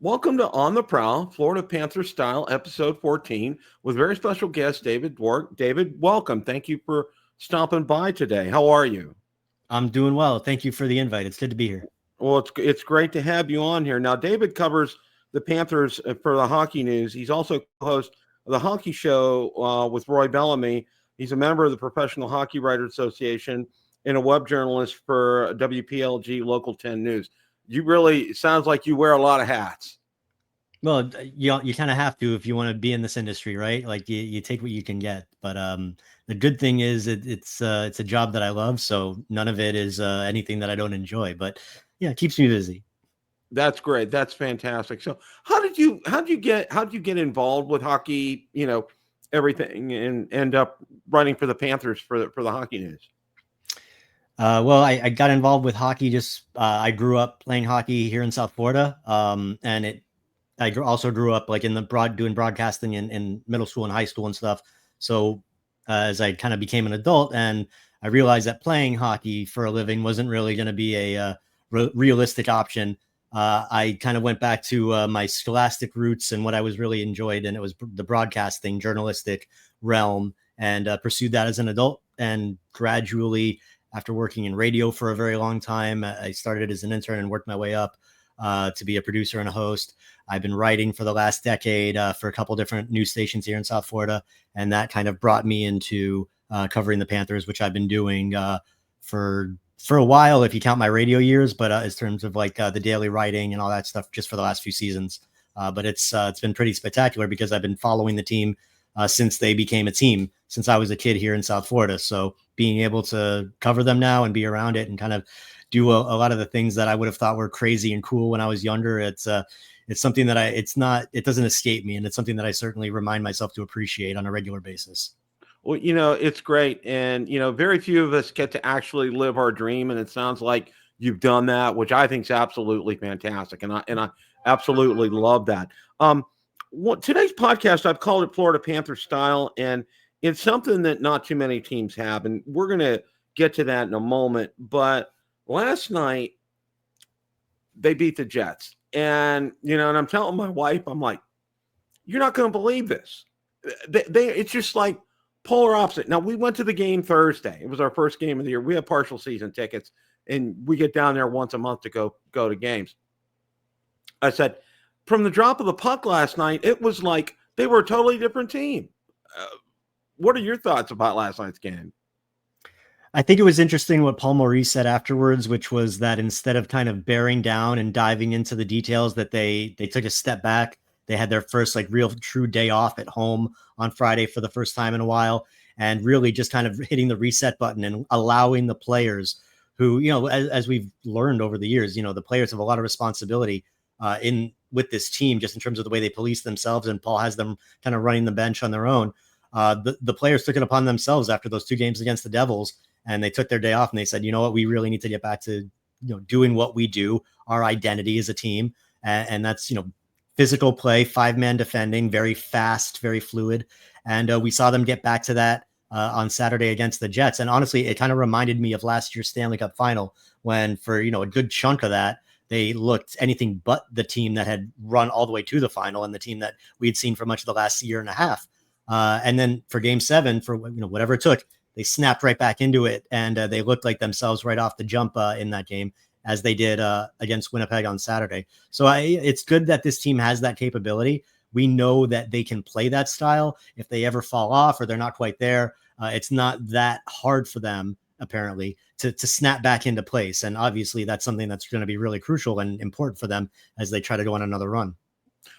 Welcome to On the Prowl, Florida Panthers Style, Ep.14, with very special guest David Dwork. David, welcome. Thank you for stopping by today. How are you? I'm doing well. Thank you for the invite. It's good to be here. Well, it's great to have you on here. Now, David covers the Panthers for the Hockey News. He's also host of the Hockey Show with Roy Bellamy. He's a member of the Professional Hockey Writers Association and a web journalist for WPLG Local 10 News. You really, it sounds like you wear a lot of hats. Well, you kind of have to if you want to be in this industry, right? Like you take what you can get. But the good thing is it's a job that I love, so none of it is anything that I don't enjoy. But yeah, it keeps me busy. That's great. That's fantastic. So, how did you get involved with hockey? Everything, and end up writing for the Panthers for the Hockey News. Well, I got involved with hockey. Just I grew up playing hockey here in South Florida, and also grew up like in the doing broadcasting in middle school and high school and stuff. So as I kind of became an adult, and I realized that playing hockey for a living wasn't really going to be a realistic option. I kind of went back to my scholastic roots and what I was really enjoyed, and it was the broadcasting journalistic realm, and pursued that as an adult. And gradually, after working in radio for a very long time, I started as an intern and worked my way up to be a producer and a host. I've been writing for the last decade for a couple different news stations here in South Florida, and that kind of brought me into covering the Panthers, which I've been doing for a while, if you count my radio years. But in terms of like the daily writing and all that stuff, just for the last few seasons. But it's been pretty spectacular because I've been following the team since they became a team, since I was a kid here in South Florida. So being able to cover them now and be around it and kind of do a lot of the things that I would have thought were crazy and cool when I was younger, it's something that it doesn't escape me. And it's something that I certainly remind myself to appreciate on a regular basis. Well, it's great, and very few of us get to actually live our dream, and it sounds like you've done that, which I think is absolutely fantastic, and I absolutely love that. Today's podcast, I've called it Florida Panthers Style, and it's something that not too many teams have, and we're going to get to that in a moment. But last night they beat the Jets, and and I'm telling my wife, I'm like, you're not going to believe this. It's just like polar opposite. Now, we went to the game Thursday. It was our first game of the year. We have partial season tickets, and we get down there once a month to go to games. I said, from the drop of the puck last night, it was like they were a totally different team. What are your thoughts about last night's game? I think it was interesting what Paul Maurice said afterwards, which was that instead of kind of bearing down and diving into the details, that they took a step back. They had their first like real true day off at home on Friday for the first time in a while, and really just kind of hitting the reset button and allowing the players who, as we've learned over the years, the players have a lot of responsibility with this team, just in terms of the way they police themselves. And Paul has them kind of running the bench on their own. The players took it upon themselves after those two games against the Devils, and they took their day off and they said, you know what, we really need to get back to, doing what we do, our identity as a team. And that's, physical play, 5-man defending, very fast, very fluid. And we saw them get back to that on Saturday against the Jets. And honestly, it kind of reminded me of last year's Stanley Cup final, when for, a good chunk of that, they looked anything but the team that had run all the way to the final and the team that we'd seen for much of the last year and a half. And then for game 7, for whatever it took, they snapped right back into it, and they looked like themselves right off the jump in that game, as they did against Winnipeg on Saturday. So it's good that this team has that capability. We know that they can play that style. If they ever fall off or they're not quite there, it's not that hard for them, apparently, to snap back into place. And obviously that's something that's going to be really crucial and important for them as they try to go on another run.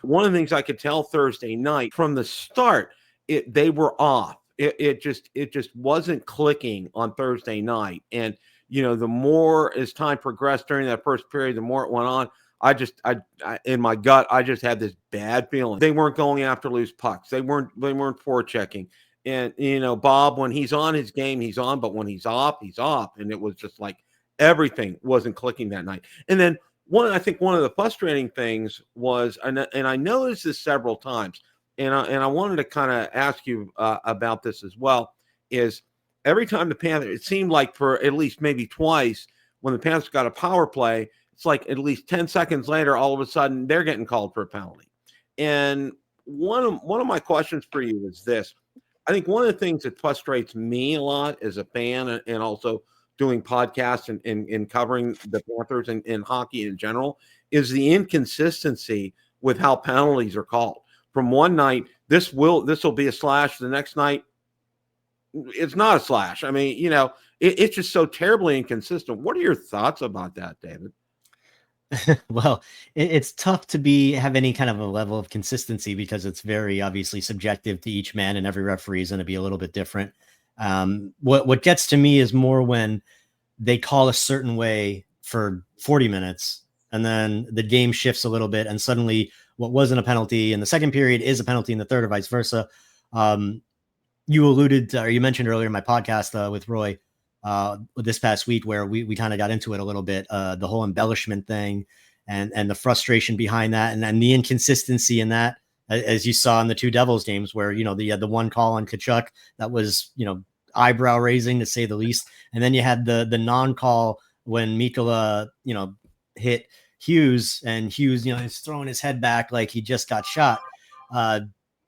One of the things I could tell Thursday night from the start, they were off. It just wasn't clicking on Thursday night. And the more as time progressed during that first period, the more it went on. I in my gut, I just had this bad feeling. They weren't going after loose pucks. They weren't forechecking. And Bob, when he's on his game, he's on. But when he's off, he's off. And it was just like everything wasn't clicking that night. And then I think one of the frustrating things was, and I noticed this several times, and I wanted to kind of ask you about this as well, is every time the Panthers, it seemed like for at least maybe twice, when the Panthers got a power play, it it's like at least 10 seconds later, all of a sudden they're getting called for a penalty. And one of my questions for you is this. I think one of the things that frustrates me a lot as a fan and also doing podcasts and covering the Panthers and hockey in general is the inconsistency with how penalties are called. From one night, this will be a slash. The next night, it's not a slash. I mean, it's just so terribly inconsistent. What are your thoughts about that, David? Well, it's tough to have any kind of a level of consistency because it's very obviously subjective to each man, and every referee is going to be a little bit different. What gets to me is more when they call a certain way for 40 minutes and then the game shifts a little bit and suddenly what wasn't a penalty in the second period is a penalty in the third, or vice versa. You alluded to, or you mentioned earlier in my podcast with Roy this past week where we kind of got into it a little bit, the whole embellishment thing and the frustration behind that and the inconsistency in that, as you saw in the two Devils games where, the one call on Kachuk that was, eyebrow raising to say the least. And then you had the non-call when Mikkola, hit Hughes, and Hughes, he's throwing his head back like he just got shot.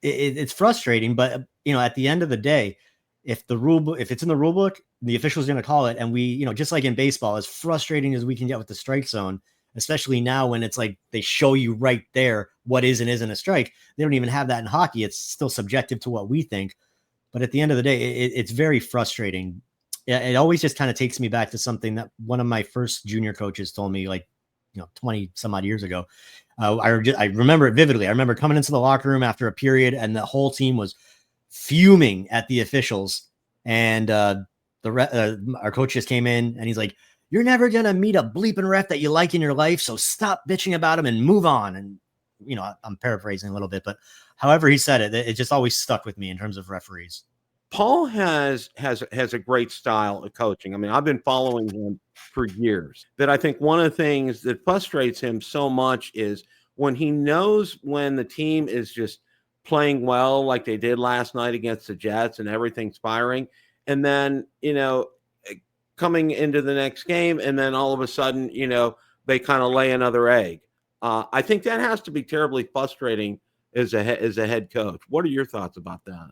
It's frustrating, but at the end of the day, if it's in the rule book, the official's going to call it. And we, just like in baseball, as frustrating as we can get with the strike zone, especially now when it's like they show you right there what is and isn't a strike. They don't even have that in hockey. It's still subjective to what we think. But at the end of the day, it's very frustrating. It always just kind of takes me back to something that one of my first junior coaches told me, 20 some odd years ago. I remember it vividly. I remember coming into the locker room after a period and the whole team was fuming at the officials. And our coach just came in and he's like, "You're never going to meet a bleeping ref that you like in your life. So stop bitching about him and move on." And, I'm paraphrasing a little bit, but however he said it, it just always stuck with me in terms of referees. Paul has a great style of coaching. I mean, I've been following him for years. That I think one of the things that frustrates him so much is when he knows when the team is just playing well, like they did last night against the Jets, and everything's firing, and then coming into the next game, and then all of a sudden, they kind of lay another egg. I think that has to be terribly frustrating as a head coach. What are your thoughts about that?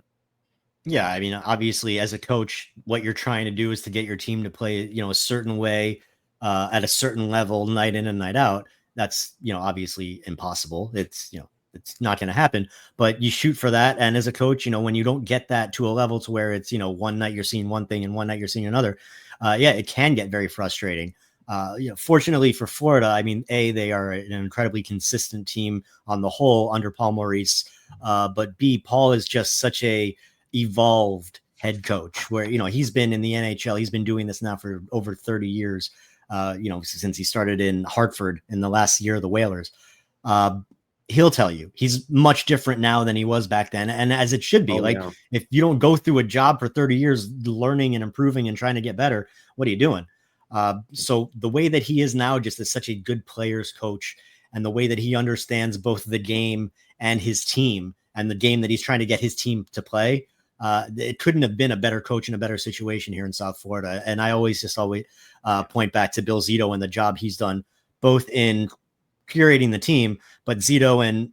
Yeah, I mean, obviously, as a coach, what you're trying to do is to get your team to play, a certain way at a certain level, night in and night out. That's, obviously impossible. It's not going to happen. But you shoot for that, and as a coach, when you don't get that to a level to where it's, one night you're seeing one thing and one night you're seeing another, it can get very frustrating. Fortunately for Florida, I mean, they are an incredibly consistent team on the whole under Paul Maurice, but B, Paul is just such a evolved head coach where, he's been in the NHL. He's been doing this now for over 30 years, since he started in Hartford in the last year of the Whalers. He'll tell you he's much different now than he was back then. And as it should be, if you don't go through a job for 30 years, learning and improving and trying to get better, what are you doing? So the way that he is now just is such a good players coach, and the way that he understands both the game and his team and the game that he's trying to get his team to play. It couldn't have been a better coach in a better situation here in South Florida. And I always point back to Bill Zito and the job he's done, both in curating the team, but Zito and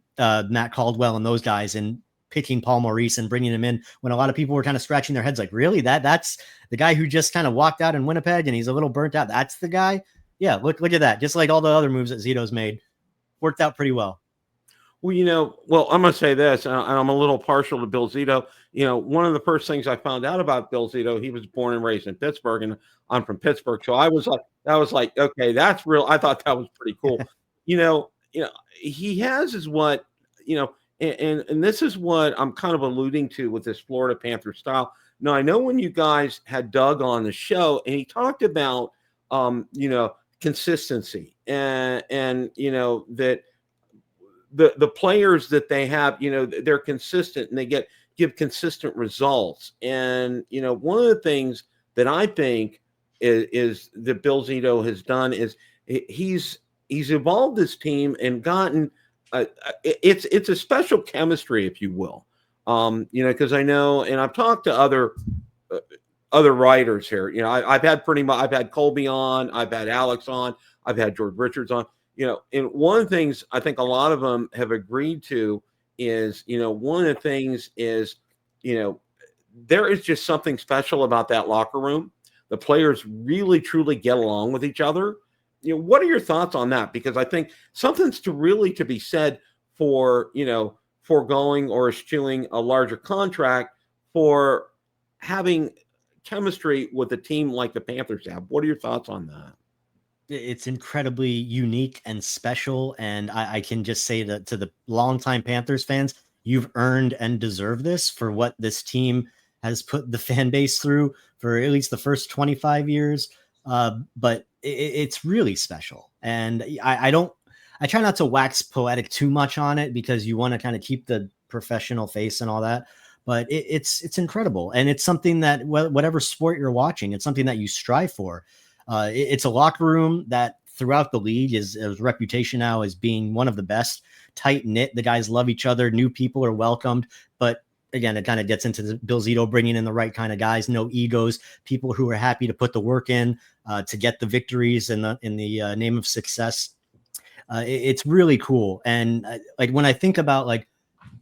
Matt Caldwell and those guys, and picking Paul Maurice and bringing him in when a lot of people were kind of scratching their heads like, really, that's the guy who just kind of walked out in Winnipeg and he's a little burnt out. That's the guy. Yeah. Look at that. Just like all the other moves that Zito's made, worked out pretty well. Well, I'm going to say this, and I'm a little partial to Bill Zito. One of the first things I found out about Bill Zito, he was born and raised in Pittsburgh, and I'm from Pittsburgh. So I was like, okay, that's real. I thought that was pretty cool. He has is what, and this is what I'm kind of alluding to with this Florida Panthers style. Now, I know when you guys had Doug on the show, and he talked about, consistency and that the players that they have, they're consistent and they give consistent results. And, one of the things that I think is that Bill Zito has done is he's evolved this team and gotten it's a special chemistry, if you will. Because I know, and I've talked to other writers here. I've had Colby on, I've had Alex on, I've had George Richards on. And one of the things I think a lot of them have agreed to is, one of the things is, there is just something special about that locker room. The players really, truly get along with each other. What are your thoughts on that? Because I think something's to be said for, foregoing or eschewing a larger contract for having chemistry with a team like the Panthers have. What are your thoughts on that? It's incredibly unique and special. And I can just say that to the longtime Panthers fans, you've earned and deserve this for what this team has put the fan base through for at least the first 25 years. But it's really special. And I try not to wax poetic too much on it because you want to kind of keep the professional face and all that. But it's incredible. And it's something that whatever sport you're watching, it's something that you strive for. It's a locker room that throughout the league is reputation now as being one of the best, tight knit. The guys love each other. New people are welcomed. But again, it kind of gets into Bill Zito bringing in the right kind of guys, no egos, people who are happy to put the work in to get the victories in the name of success. It's really cool. And like when I think about like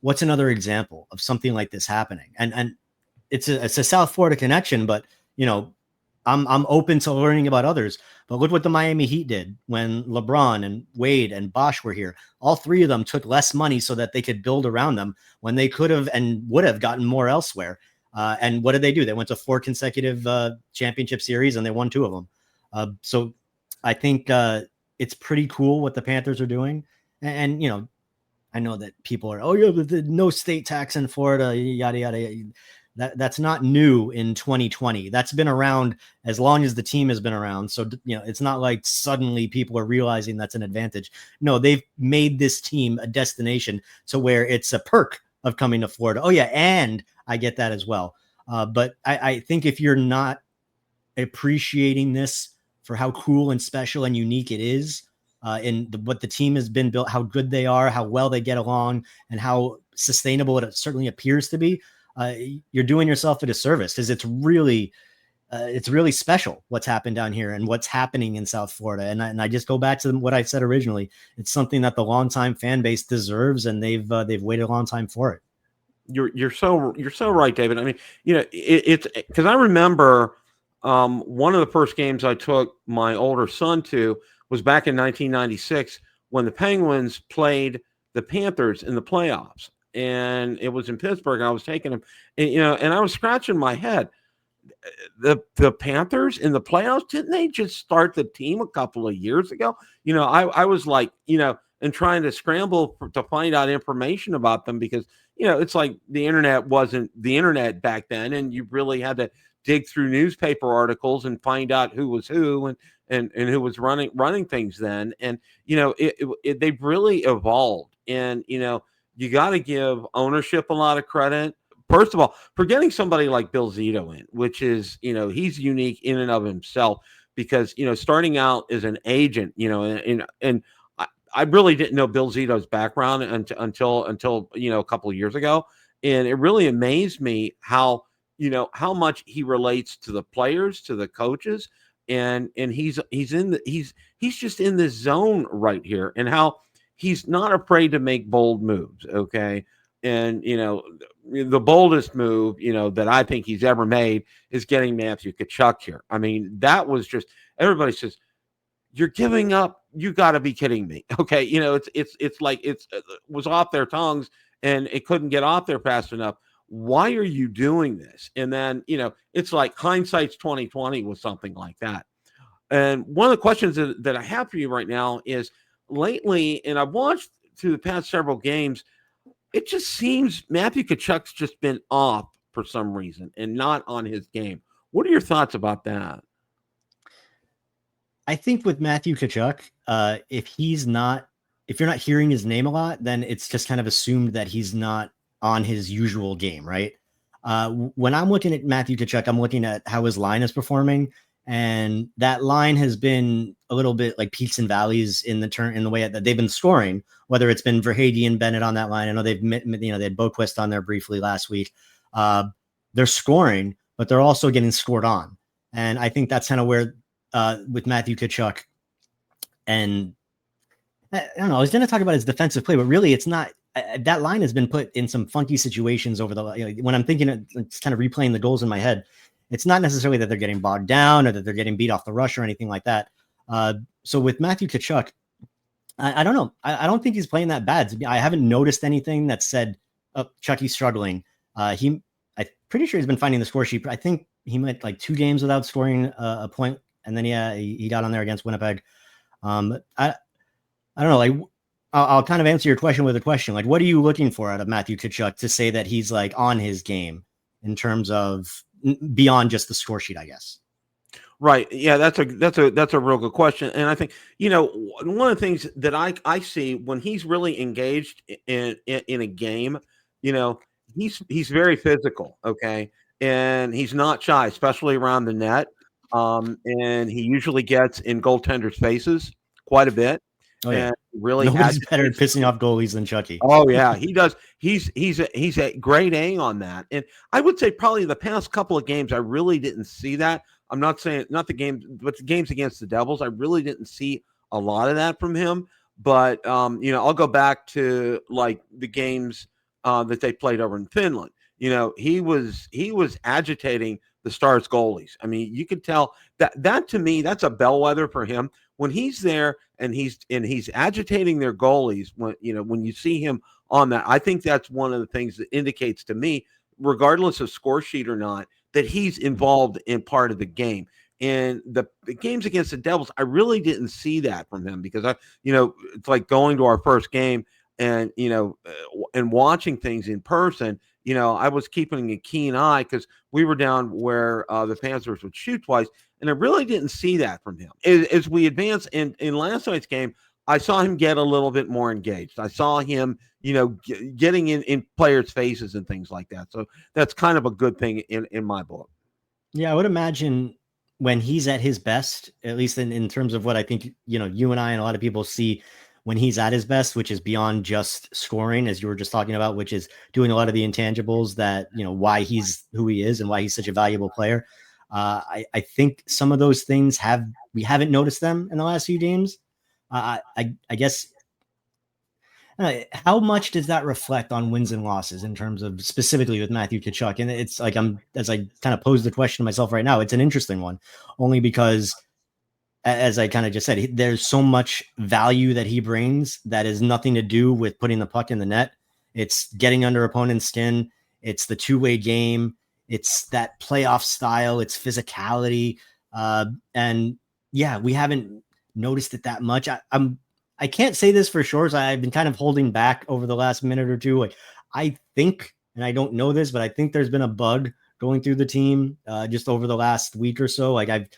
what's another example of something like this happening, and it's a South Florida connection, but I'm open to learning about others. But look what the Miami Heat did when LeBron and Wade and Bosh were here. All three of them took less money so that they could build around them when they could have and would have gotten more elsewhere. And what did they do? They went to 4 consecutive championship series and they won 2 of them. So I think it's pretty cool what the Panthers are doing. And I know that people are, but no state tax in Florida, yada, yada. That's not new in 2020. That's been around as long as the team has been around. So, it's not like suddenly people are realizing that's an advantage. No, they've made this team a destination to where it's a perk of coming to Florida. Oh yeah. And I get that as well. But I think if you're not appreciating this for how cool and special and unique it is, what the team has been built, how good they are, how well they get along, and how sustainable it certainly appears to be, you're doing yourself a disservice because it's really special what's happened down here and what's happening in South Florida. And I just go back to what I said originally. It's something that the longtime fan base deserves, and they've waited a long time for it. You're so right, David. I mean, it's because I remember one of the first games I took my older son to was back in 1996 when the Penguins played the Panthers in the playoffs. And it was in Pittsburgh. And I was taking him, and I was scratching my head. The Panthers in the playoffs, didn't they just start the team a couple of years ago? I was like, and trying to scramble to find out information about them because, it's like the internet wasn't the internet back then. And you really had to dig through newspaper articles and find out who was who and who was running things then. And, they've really evolved. And, you got to give ownership a lot of credit. First of all, for getting somebody like Bill Zito in, which is, he's unique in and of himself because, starting out as an agent, and I really didn't know Bill Zito's background until a couple of years ago. And it really amazed me how much he relates to the players, to the coaches. And he's just in this zone right here, and how he's not afraid to make bold moves. Okay. And, the boldest move, that I think he's ever made is getting Matthew Tkachuk here. I mean, that was just, everybody says, you're giving up. You got to be kidding me. Okay. It's like, it was off their tongues and it couldn't get off there fast enough. Why are you doing this? And then, it's like hindsight's 2020 with something like that. And one of the questions that I have for you right now is, lately, and I've watched through the past several games, it just seems Matthew Tkachuk's just been off for some reason and not on his game. What are your thoughts about that? I think with Matthew Tkachuk, if you're not hearing his name a lot, then it's just kind of assumed that he's not on his usual game, right? When I'm looking at Matthew Tkachuk, I'm looking at how his line is performing. And that line has been a little bit like peaks and valleys in the way that they've been scoring, whether it's been Verhage and Bennett on that line. I know they had Boquist on there briefly last week. They're scoring, but they're also getting scored on. And I think that's kind of where with Matthew Tkachuk, And I don't know. I was going to talk about his defensive play, but really, it's not. That line has been put in some funky situations over when I'm thinking it's kind of replaying the goals in my head. It's not necessarily that they're getting bogged down or that they're getting beat off the rush or anything like that. So with Matthew Tkachuk, I don't know. I don't think he's playing that bad. I haven't noticed anything that said, "Oh, Chucky's struggling." I'm pretty sure he's been finding the score sheet. I think he went like 2 games without scoring a point, and then he got on there against Winnipeg. I don't know. Like, I'll kind of answer your question with a question. Like, what are you looking for out of Matthew Tkachuk to say that he's like on his game in terms of beyond just the score sheet, I guess? Right. Yeah, that's a real good question. And I think, one of the things that I see when he's really engaged in a game, he's very physical, okay? And he's not shy, especially around the net. And he usually gets in goaltenders' faces quite a bit. Oh yeah. And really Nobody's better at pissing off goalies than Chucky. Oh yeah, he does. He's a grade A on that. And I would say probably the past couple of games I really didn't see that. I'm not saying not the games, but the games against the Devils, I really didn't see a lot of that from him. But I'll go back to like the games that they played over in Finland. He was agitating the Stars goalies. I mean, you could tell that to me, that's a bellwether for him when he's there and he's agitating their goalies. When you see him on that, I think that's one of the things that indicates to me, regardless of score sheet or not, that he's involved in part of the game. And the games against the Devils, I really didn't see that from him because it's like going to our first game and and watching things in person. I was keeping a keen eye because we were down where the Panthers would shoot twice, and I really didn't see that from him. As we advance in last night's game, I saw him get a little bit more engaged. I saw him, getting in players' faces and things like that. So that's kind of a good thing in my book. Yeah, I would imagine when he's at his best, at least in terms of what I think, you and I and a lot of people see when he's at his best, which is beyond just scoring, as you were just talking about, which is doing a lot of the intangibles that, why he's who he is and why he's such a valuable player. I think some of those things we haven't noticed them in the last few games. I guess, how much does that reflect on wins and losses in terms of specifically with Matthew Tkachuk? And it's like, as I kind of pose the question to myself right now, it's an interesting one, only because, as I kind of just said, there's so much value that he brings that has nothing to do with putting the puck in the net. It's getting under opponent's skin. It's the two-way game. It's that playoff style. It's physicality. And yeah, we haven't noticed it that much. I can't say this for sure. So I've been kind of holding back over the last minute or two. Like, I think, and I don't know this, but I think there's been a bug going through the team just over the last week or so. Like, I've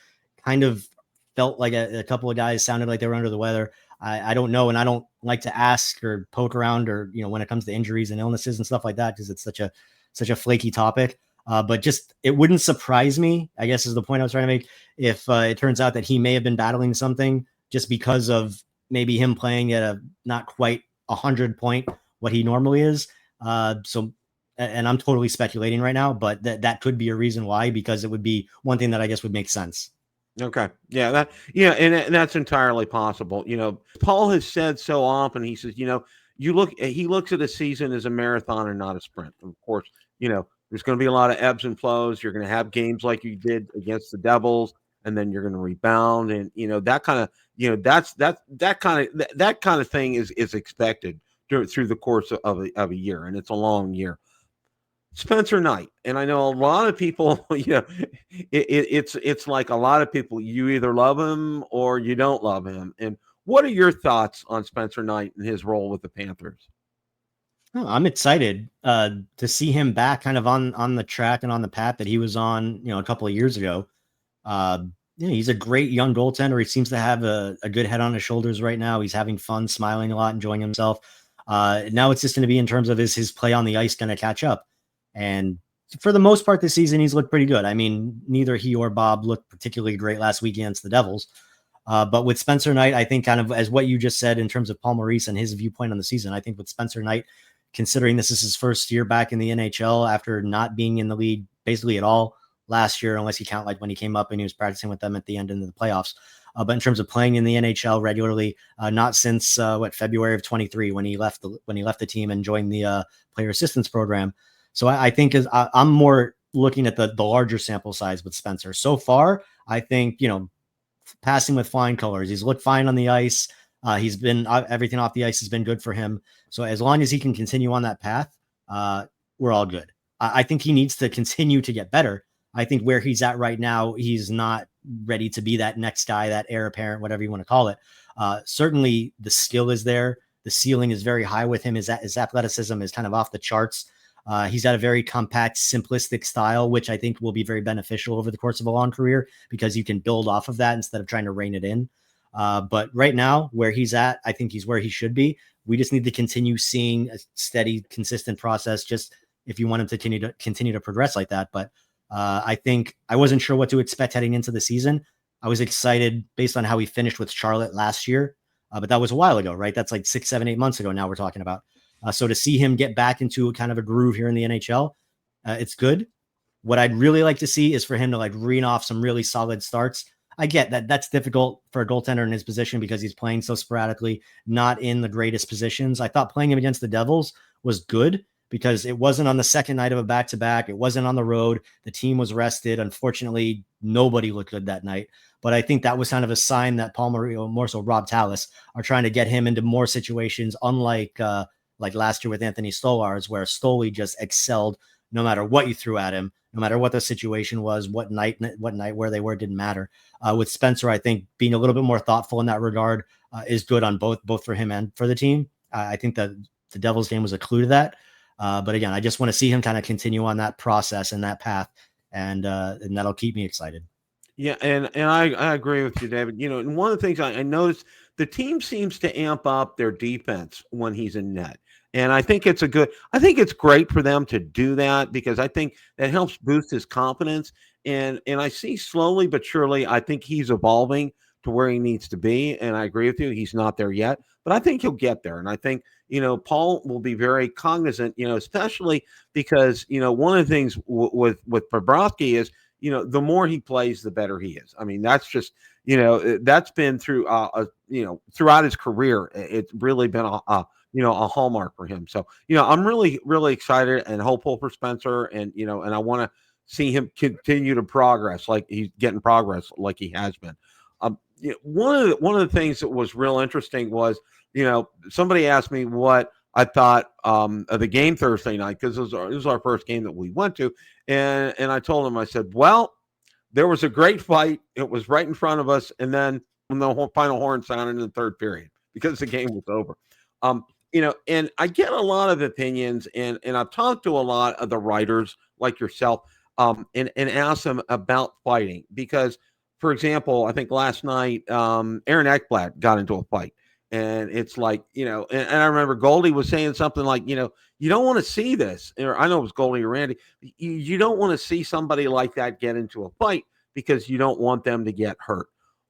kind of felt like a couple of guys sounded like they were under the weather. I don't know. And I don't like to ask or poke around or, when it comes to injuries and illnesses and stuff like that, because it's such a flaky topic. But just, it wouldn't surprise me, I guess is the point I was trying to make, if it turns out that he may have been battling something just because of maybe him playing at a not quite 100 point, what he normally is. So, and I'm totally speculating right now, but that could be a reason why, because it would be one thing that I guess would make sense. Okay. Yeah. And that's entirely possible. Paul has said so often, he says, he looks at a season as a marathon and not a sprint. And of course, there's going to be a lot of ebbs and flows. You're going to have games like you did against the Devils, and then you're going to rebound. And, that kind of, that kind of thing is expected through the course of a year. And it's a long year. Spencer Knight, and I know a lot of people, it's like a lot of people, you either love him or you don't love him. And what are your thoughts on Spencer Knight and his role with the Panthers? Oh, I'm excited to see him back kind of on the track and on the path that he was on, a couple of years ago. He's a great young goaltender. He seems to have a good head on his shoulders right now. He's having fun, smiling a lot, enjoying himself. Now it's just going to be in terms of, is his play on the ice going to catch up? And for the most part this season, he's looked pretty good. I mean, neither he or Bob looked particularly great last week against the Devils. But with Spencer Knight, I think kind of as what you just said in terms of Paul Maurice and his viewpoint on the season, I think with Spencer Knight, considering this is his first year back in the NHL after not being in the league basically at all last year, unless you count like when he came up and he was practicing with them at the end of the playoffs. but in terms of playing in the NHL regularly, not since February of 23 when he left the team and joined the player assistance program. So I think I'm more looking at the larger sample size with Spencer. So far, I think, passing with flying colors. He's looked fine on the ice. He's been everything off the ice has been good for him. So as long as he can continue on that path, we're all good. I think he needs to continue to get better. I think where he's at right now, he's not ready to be that next guy, that heir apparent, whatever you want to call it. Certainly the skill is there. The ceiling is very high with him. His athleticism is kind of off the charts. He's got a very compact, simplistic style, which I think will be very beneficial over the course of a long career because you can build off of that instead of trying to rein it in. But right now, where he's at, I think he's where he should be. We just need to continue seeing a steady, consistent process, just if you want him to continue to progress like that. But I think I wasn't sure what to expect heading into the season. I was excited based on how he finished with Charlotte last year, but that was a while ago, right? That's like 6, 7, 8 months ago now we're talking about. So to see him get back into kind of a groove here in the NHL, it's good. What I'd really like to see is for him to read off some really solid starts. I get that that's difficult for a goaltender in his position because he's playing so sporadically, not in the greatest positions. I thought playing him against the Devils was good because it wasn't on the second night of a back-to-back. It wasn't on the road. The team was rested. Unfortunately, nobody looked good that night. But I think that was kind of a sign that Paul Maurice, more so Rob Tallis, are trying to get him into more situations, unlike like last year with Anthony Stolarz, where Stoley just excelled no matter what you threw at him, no matter what the situation was, what night, where they were, didn't matter. With Spencer, I think being a little bit more thoughtful in that regard is good on both for him and for the team. I think that the Devils game was a clue to that. But again, I just want to see him kind of continue on that process and that path, and that'll keep me excited. Yeah, and I agree with you, David. And one of the things I noticed, the team seems to amp up their defense when he's in net. And I think it's great for them to do that because I think that helps boost his confidence. And I see slowly but surely, I think he's evolving to where he needs to be. And I agree with you, he's not there yet, but I think he'll get there. And I think, Paul will be very cognizant, especially because, one of the things with Bobrovsky is, the more he plays, the better he is. I mean, that's just, that's been through, throughout his career. It's really been a hallmark for him. So, I'm really, really excited and hopeful for Spencer, and I want to see him continue to progress like he's getting progress like he has been. One of the things that was real interesting was, somebody asked me what I thought of the game Thursday night because it was our first game that we went to, and I told him, I said, well, there was a great fight. It was right in front of us, and then when the final horn sounded in the third period because the game was over. And I get a lot of opinions, and I've talked to a lot of the writers like yourself, and asked them about fighting because, for example, I think last night Aaron Ekblad got into a fight. And it's like, and I remember Goldie was saying something like, you don't want to see this. Or I know it was Goldie or Randy. You don't want to see somebody like that get into a fight because you don't want them to get hurt.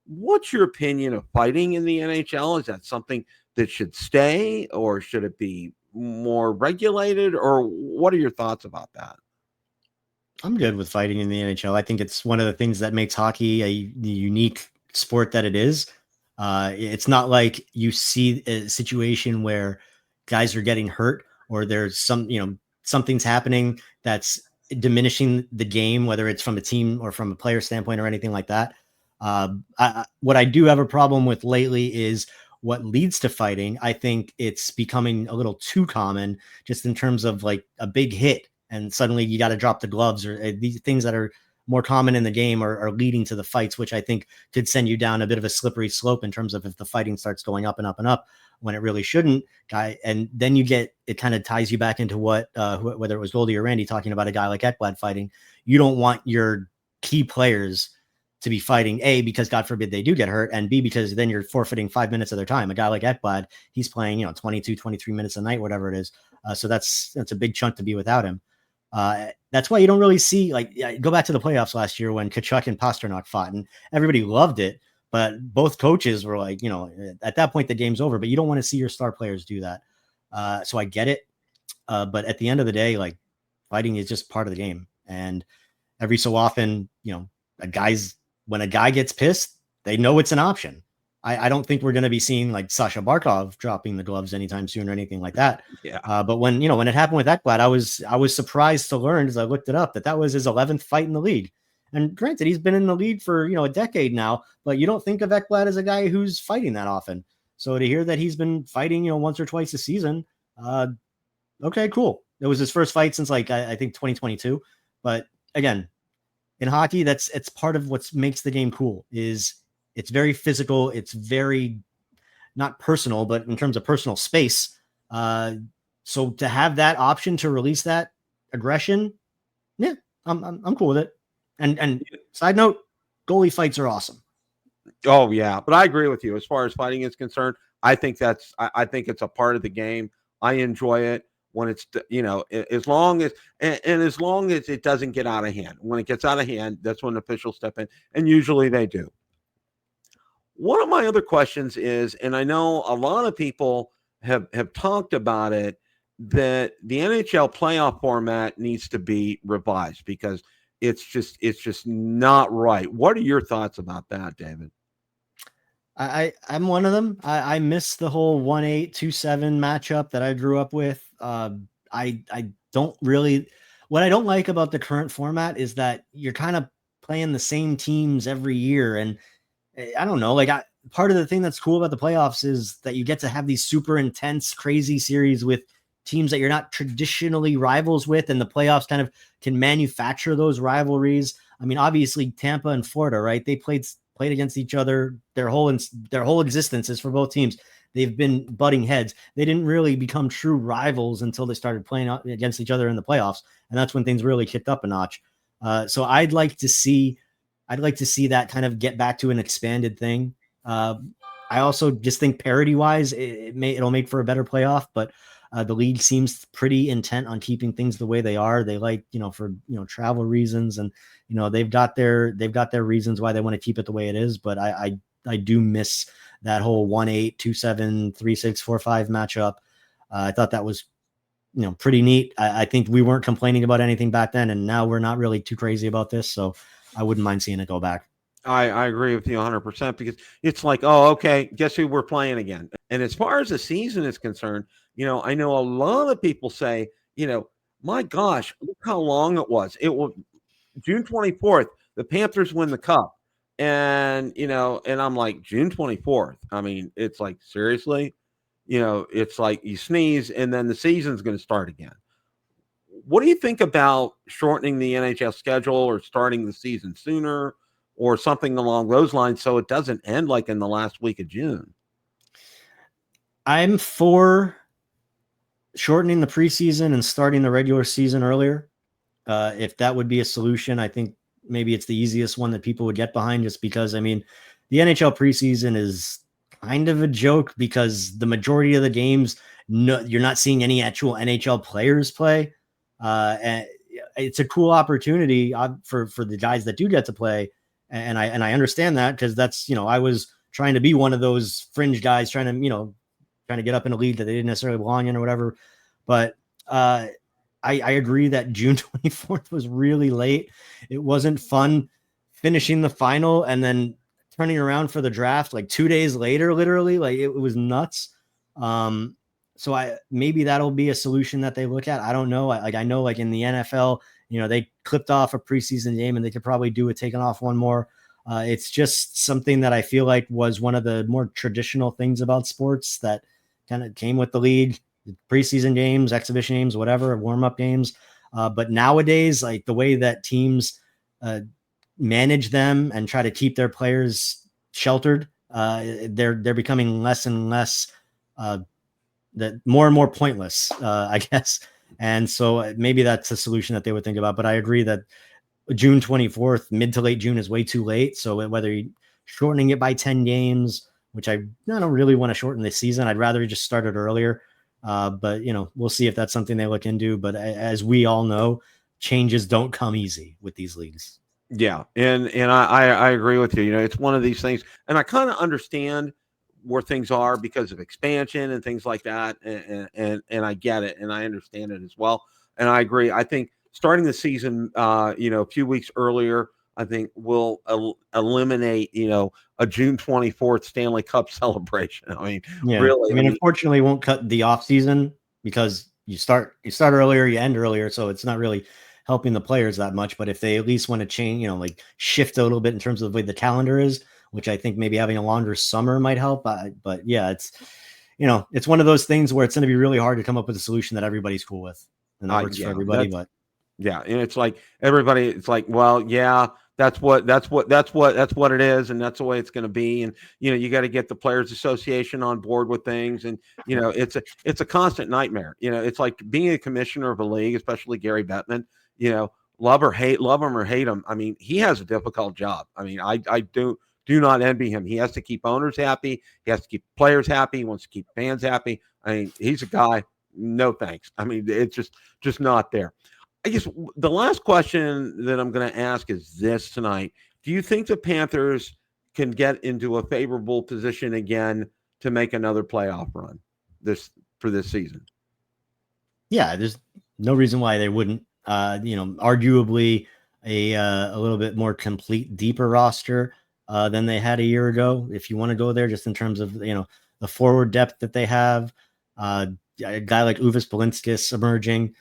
What's your opinion of fighting in the NHL? Is that something that should stay, or should it be more regulated? Or what are your thoughts about that? I'm good with fighting in the NHL. I think it's one of the things that makes hockey the unique sport that it is. It's not like you see a situation where guys are getting hurt or there's something's happening that's diminishing the game, whether it's from a team or from a player standpoint or anything like that. What I do have a problem with lately is what leads to fighting. I think it's becoming a little too common just in terms of like a big hit and suddenly you got to drop the gloves, or these things that are more common in the game are leading to the fights, which I think could send you down a bit of a slippery slope in terms of if the fighting starts going up and up and up when it really shouldn't. And then it kind of ties you back into what, whether it was Goldie or Randy talking about a guy like Ekblad fighting. You don't want your key players to be fighting, A, because God forbid they do get hurt, and B, because then you're forfeiting 5 minutes of their time. A guy like Ekblad, he's playing, 22, 23 minutes a night, whatever it is. So that's a big chunk to be without him. That's why you don't really see, go back to the playoffs last year when Tkachuk and Pasternak fought, and everybody loved it, but both coaches were like, at that point the game's over, but you don't want to see your star players do that. So I get it. But at the end of the day, fighting is just part of the game. And every so often, when a guy gets pissed, they know it's an option. I don't think we're going to be seeing like Sasha Barkov dropping the gloves anytime soon or anything like that. Yeah. But when it happened with Ekblad, I was surprised to learn, as I looked it up, that was his 11th fight in the league. And granted, he's been in the league for a decade now, but you don't think of Ekblad as a guy who's fighting that often. So to hear that he's been fighting once or twice a season, okay, cool. It was his first fight since like I think 2022. But again, in hockey, it's part of what makes the game cool. Is it's very physical. It's very not personal, but in terms of personal space. So to have that option to release that aggression, yeah, I'm cool with it. And side note, goalie fights are awesome. Oh yeah, but I agree with you as far as fighting is concerned. I think I think it's a part of the game. I enjoy it when it's as long as and as long as it doesn't get out of hand. When it gets out of hand, that's when officials step in, and usually they do. One of my other questions is, and I know a lot of people have talked about it, that the NHL playoff format needs to be revised because it's just not right. What are your thoughts about that, David? I'm one of them. I miss the whole 1-8, 2-7 matchup that I grew up with. I don't really. What I don't like about the current format is that you're kind of playing the same teams every year, and I don't know. Like part of the thing that's cool about the playoffs is that you get to have these super intense, crazy series with teams that you're not traditionally rivals with, and the playoffs kind of can manufacture those rivalries. I mean, obviously Tampa and Florida, right? They played against each other their whole existences for both teams. They've been butting heads. They didn't really become true rivals until they started playing against each other in the playoffs, and that's when things really kicked up a notch. So I'd like to see that kind of get back to an expanded thing. I also just think parity wise, it'll make for a better playoff, but the league seems pretty intent on keeping things the way they are. They like, for travel reasons, and they've got their reasons why they want to keep it the way it is. But I do miss that whole 1-8, 2-7, 3-6, 4-5 matchup. I thought that was pretty neat. I think we weren't complaining about anything back then, and now we're not really too crazy about this. So I wouldn't mind seeing it go back. I agree with you 100% because it's like, oh, okay, guess who we're playing again? And as far as the season is concerned, I know a lot of people say, my gosh, look how long it was. It was June 24th, the Panthers win the cup. And, and I'm like, June 24th. I mean, it's like, seriously? It's like you sneeze and then the season's going to start again. What do you think about shortening the NHL schedule or starting the season sooner or something along those lines so it doesn't end like in the last week of June? I'm for shortening the preseason and starting the regular season earlier. If that would be a solution, I think maybe it's the easiest one that people would get behind, just because, I mean, the NHL preseason is kind of a joke because the majority of the games, you're not seeing any actual NHL players play. And it's a cool opportunity for the guys that do get to play. And I understand that, because that's, I was trying to be one of those fringe guys trying to get up in a league that they didn't necessarily belong in or whatever. But I agree that June 24th was really late. It wasn't fun finishing the final and then turning around for the draft like 2 days later, literally. Like it was nuts. So maybe that'll be a solution that they look at. I don't know. I know like in the NFL, they clipped off a preseason game and they could probably do it taking off one more. It's just something that I feel like was one of the more traditional things about sports that kind of came with the league. Preseason games, exhibition games, whatever, warm-up games. But nowadays, like the way that teams manage them and try to keep their players sheltered, they're becoming less and less, that more and more pointless, I guess. And so maybe that's a solution that they would think about. But I agree that June 24th, mid to late June, is way too late. So whether you're shortening it by 10 games, which I don't really want to shorten the season, I'd rather just start it earlier. But we'll see if that's something they look into. But as we all know, changes don't come easy with these leagues. Yeah, and I agree with you. It's one of these things, and I kind of understand where things are because of expansion and things like that, and I get it, and I understand it as well, and I agree. I think starting the season, a few weeks earlier, I think will eliminate, a June 24th Stanley Cup celebration. I mean, Yeah. really, I mean, unfortunately, it won't cut the off season because you start earlier, you end earlier, so it's not really helping the players that much. But if they at least want to change, like shift a little bit in terms of the way the calendar is, which I think maybe having a longer summer might help. But yeah, it's one of those things where it's going to be really hard to come up with a solution that everybody's cool with and that works for everybody. But yeah, and it's like everybody. It's like, well, yeah, that's what it is, and that's the way it's going to be. And you got to get the Players Association on board with things, and it's a constant nightmare. It's like being a commissioner of a league, especially Gary Bettman. Love him or hate him. I mean, he has a difficult job. I mean, I do not envy him. He has to keep owners happy. He has to keep players happy. He wants to keep fans happy. I mean, he's a guy. No thanks. I mean, it's just not there. I guess the last question that I'm going to ask is this tonight. Do you think the Panthers can get into a favorable position again to make another playoff run for this season? Yeah, there's no reason why they wouldn't. Arguably a little bit more complete, deeper roster than they had a year ago. If you want to go there, just in terms of the forward depth that they have, a guy like Uvis Balinskis emerging.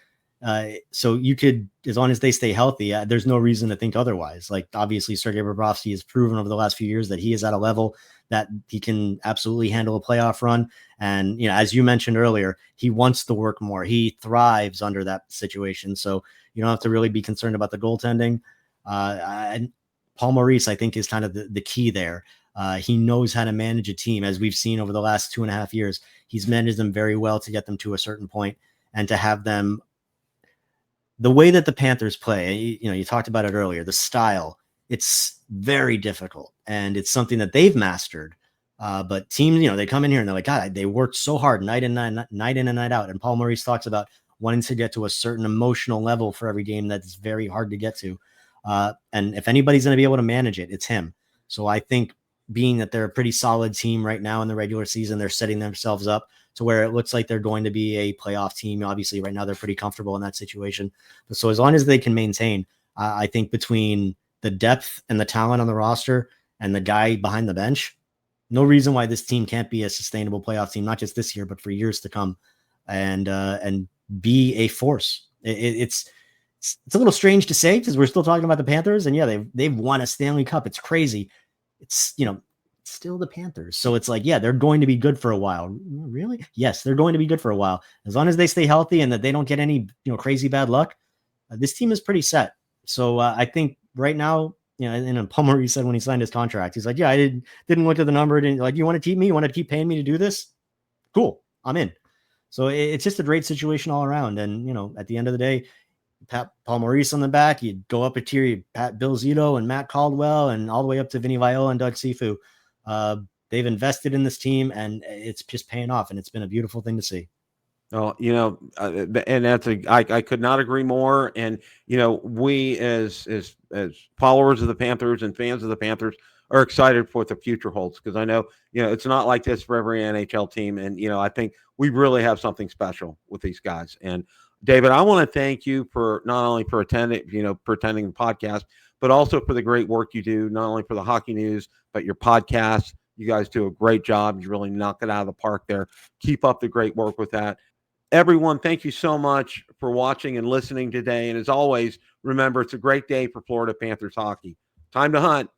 So you could, as long as they stay healthy, there's no reason to think otherwise. Like obviously Sergei Bobrovsky has proven over the last few years that he is at a level that he can absolutely handle a playoff run. And, as you mentioned earlier, he wants to work more. He thrives under that situation. So you don't have to really be concerned about the goaltending. And Paul Maurice, I think, is kind of the key there. He knows how to manage a team, as we've seen over the last 2.5 years. He's managed them very well to get them to a certain point and to have them. The way that the Panthers play, you talked about it earlier, the style, it's very difficult and it's something that they've mastered. But teams, they come in here and they're like, God, they worked so hard night in and night out. And Paul Maurice talks about wanting to get to a certain emotional level for every game that's very hard to get to. And if anybody's going to be able to manage it, it's him. So I think being that they're a pretty solid team right now in the regular season, they're setting themselves up to where it looks like they're going to be a playoff team. Obviously, right now they're pretty comfortable in that situation. But so as long as they can maintain, I think between the depth and the talent on the roster and the guy behind the bench, no reason why this team can't be a sustainable playoff team, not just this year, but for years to come, and be a force. It's a little strange to say because we're still talking about the Panthers, and yeah, they've won a Stanley Cup. It's crazy. It's still the Panthers. So it's like, yeah, they're going to be good for a while. Really? Yes, they're going to be good for a while. As long as they stay healthy and that they don't get any, crazy bad luck, this team is pretty set. So I think right now, and Paul Maurice said when he signed his contract, he's like, yeah, I didn't look at the number. Didn't like, you want to keep me? You want to keep paying me to do this? Cool. I'm in. So it's just a great situation all around. And, at the end of the day, pat Paul Maurice on the back, you go up a tier, you pat Bill Zito and Matt Caldwell and all the way up to Vinny Viola and Doug Sifu. They've invested in this team and it's just paying off, and it's been a beautiful thing to see. Oh, and I could not agree more. And, we as followers of the Panthers and fans of the Panthers are excited for what the future holds. Cause I know, it's not like this for every NHL team. And, I think we really have something special with these guys. And David, I want to thank you for not only for attending the podcast, but also for the great work you do, not only for the Hockey News, but your podcast. You guys do a great job. You really knock it out of the park there. Keep up the great work with that. Everyone, thank you so much for watching and listening today. And as always, remember, it's a great day for Florida Panthers hockey. Time to hunt.